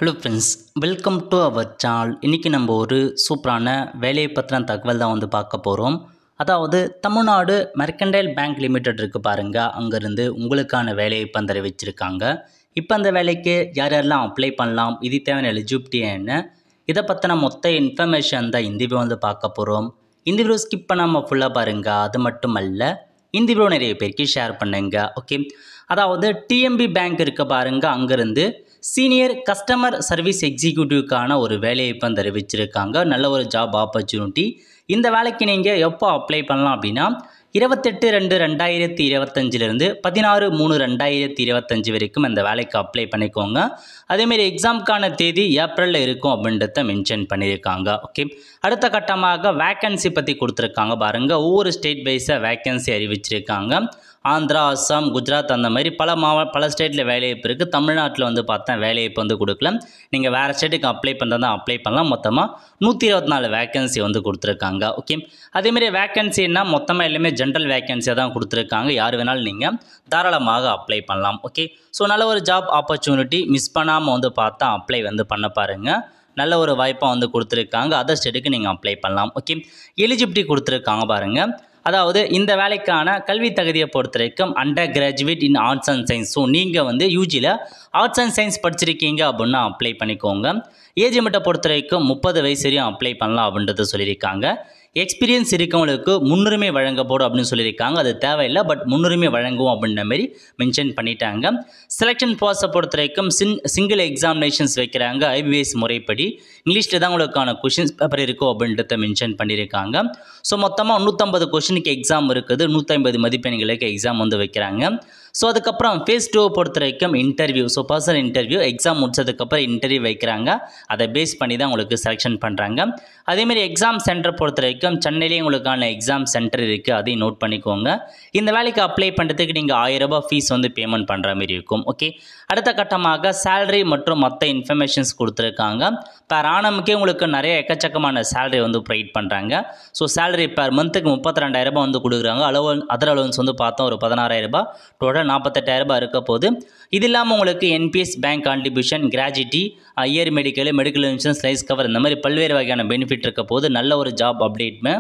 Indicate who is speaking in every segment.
Speaker 1: Hello friends, welcome to our channel. இன்றைக்கி நம்ம ஒரு சூப்பரான வேலையை பற்றின தகவல் தான் பார்க்க போகிறோம். அதாவது தமிழ்நாடு மெர்கன்டைல் பேங்க் லிமிடெட் இருக்குது பாருங்கள், அங்கேருந்து உங்களுக்கான வேலையை இப்போ தெரிவிச்சிருக்காங்க. இப்போ அந்த வேலைக்கு யார் யாரெல்லாம் அப்ளை பண்ணலாம், இது தேவையான எலிஜிபிலிட்டி என்ன, இதை பற்றின மொத்த இன்ஃபர்மேஷன் தான் இந்த வீடியோ பார்க்க போகிறோம். இந்த வீடியோ ஸ்கிப் பண்ணாமல் ஃபுல்லாக பாருங்கள். அது மட்டும் அல்ல, இந்த வீடியோ நிறைய பேருக்கு ஷேர் பண்ணுங்க. ஓகே, அதாவது டிஎம்பி பேங்க் இருக்க பாருங்கள், அங்கேருந்து சீனியர் கஸ்டமர் சர்வீஸ் எக்ஸிக்யூட்டிவ்க்கான ஒரு வேலையை இப்போ தெரிவிச்சிருக்காங்க. நல்ல ஒரு ஜாப் ஆப்பர்ச்சுனிட்டி. இந்த வேலைக்கு நீங்கள் எப்போ அப்ளை பண்ணலாம் அப்படின்னா 28/2/2025 16/3/2025 வரைக்கும் இந்த வேலைக்கு அப்ளை பண்ணிக்கோங்க. அதேமாரி எக்ஸாமுக்கான தேதி ஏப்ரலில் இருக்கும் அப்படின்றத மென்ஷன் பண்ணியிருக்காங்க. ஓகே, அடுத்த கட்டமாக வேக்கன்சி பற்றி கொடுத்துருக்காங்க பாருங்கள். ஒவ்வொரு ஸ்டேட் வைஸாக வேக்கன்சி அறிவிச்சிருக்காங்க. ஆந்திரா, அஸ்ஸாம், குஜராத் அந்த மாதிரி பல ஸ்டேட்டில் வேலைவாய்ப்பு இருக்குது. தமிழ்நாட்டில் பார்த்தா வேலைவாய்ப்பு கொடுக்கல. நீங்கள் வேறு ஸ்டேட்டுக்கு அப்ளை பண்ணுறதா அப்ளை பண்ணலாம். மொத்தமாக 124 வேக்கன்சி கொடுத்துருக்காங்க. ஓகே, அதேமாதிரி வேக்கன்சி என்ன, மொத்தமாக எல்லாமே ஜென்ரல் வேக்கன்சியாக தான் கொடுத்துருக்காங்க. யார் வேணாலும் நீங்கள் தாராளமாக அப்ளை பண்ணலாம். ஓகே, ஸோ நல்ல ஒரு ஜாப் ஆப்பர்ச்சுனிட்டி. மிஸ் பண்ணாமல் பார்த்தா அப்ளை பண்ண பாருங்கள். நல்ல ஒரு வாய்ப்பாக கொடுத்துருக்காங்க. அதர் ஸ்டேட்டுக்கு நீங்கள் அப்ளை பண்ணலாம். ஓகே, எலிஜிபிலிட்டி கொடுத்துருக்காங்க பாருங்கள். அதாவது இந்த வேலைக்கான கல்வி தகுதியை பொறுத்த வரைக்கும் under graduate in arts and science. So நீங்கள் யூஜியில் ஆர்ட்ஸ் அண்ட் சயின்ஸ் படிச்சிருக்கீங்க அப்படின்னா அப்ளை பண்ணிக்கோங்க. ஏஜ் லிமிட்டை பொறுத்த வரைக்கும் 30 வயசு வரையும் அப்ளை பண்ணலாம் அப்படின்றத சொல்லியிருக்காங்க. எக்ஸ்பீரியன்ஸ் இருக்கவங்களுக்கு முன்னுரிமை வழங்கப்படும் அப்படின்னு சொல்லியிருக்காங்க. அது தேவையில்லை, பட் முன்னுரிமை வழங்குவோம் அப்படின்ற மாதிரி மென்ஷன் பண்ணிட்டாங்க. செலெக்ஷன் ப்ராசஸை பொறுத்த வரைக்கும் சிங்கிள் எக்ஸாமினேஷன்ஸ் வைக்கிறாங்க. ஐபிஎஸ் முறைப்படி இங்கிலீஷில் தான் உங்களுக்கான கொஷின்ஸ் பேப்பர் இருக்கும் அப்படின்றத மென்ஷன் பண்ணியிருக்காங்க. ஸோ மொத்தமாக 150 கொஷினுக்கு எக்ஸாம் இருக்குது. 150 மதிப்பெண்களுக்கு எக்ஸாம் வைக்கிறாங்க. ஸோ அதுக்கப்புறம் ஃபேஸ் 2 பொறுத்த வரைக்கும் interview. So personal interview exam முடிச்சதுக்கப்புறம் இன்டர்வியூ வைக்கிறாங்க. அதை பேஸ் பண்ணி தான் உங்களுக்கு செலெக்ஷன் பண்ணுறாங்க. அதேமாதிரி எக்ஸாம் சென்டர் பொறுத்த வரைக்கும் சென்னையிலேயே உங்களுக்கான எக்ஸாம் சென்டர் இருக்குது. அதையும் நோட் பண்ணிக்கோங்க. இந்த வேலைக்கு அப்ளை பண்ணுறதுக்கு நீங்கள் 1000 ரூபாய் ஃபீஸ் பேமெண்ட் பண்ணுற மாதிரி இருக்கும். ஓகே, அடுத்த கட்டமாக சேலரி மற்றும் மற்ற இன்ஃபர்மேஷன்ஸ் கொடுத்துருக்காங்க. பெர் ஆனமுக்கே உங்களுக்கு நிறைய எக்கச்சக்கமான சேலரி ப்ரொவைட் பண்ணுறாங்க. ஸோ சேலரி பெர் மந்த்துக்கு 32,000 ரூபாய் கொடுக்குறாங்க. அதர் அலவன்ஸ் பார்த்தோம் ஒரு 16,000 ரூபாய், டோட்டல் 48,000 ரூபாய் இருக்க போது. இது இல்லாமல் உங்களுக்கு NPS bank contribution, gratuity, year medical insurance, life cover இந்த மாதிரி பல்வேறு வகையான பெனிஃபிட் இருக்க போது. நல்ல ஒரு ஜாப் அப்டேட்மே.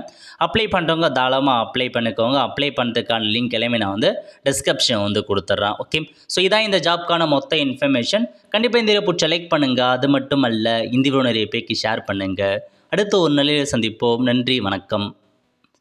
Speaker 1: அப்ளை பண்ணுறவங்க தாராளமாக அப்ளை பண்ணிக்கோங்க. அப்ளை பண்ணுறதுக்கான லிங்க் எல்லாமே நான் டிஸ்கிரிப்ஷன் கொடுத்துட்றேன். ஓகே, ஸோ இதான் இந்த ஜாப்க்கான மொத்த இன்ஃபர்மேஷன். கண்டிப்பாக இந்த வீடியோ பிடிச்ச லைக் பண்ணுங்கள். அது மட்டும் அல்ல, இந்த வீடியோ நிறைய பேருக்கு ஷேர் பண்ணுங்கள். அடுத்த ஒரு நிலையில் சந்திப்போம். நன்றி, வணக்கம்.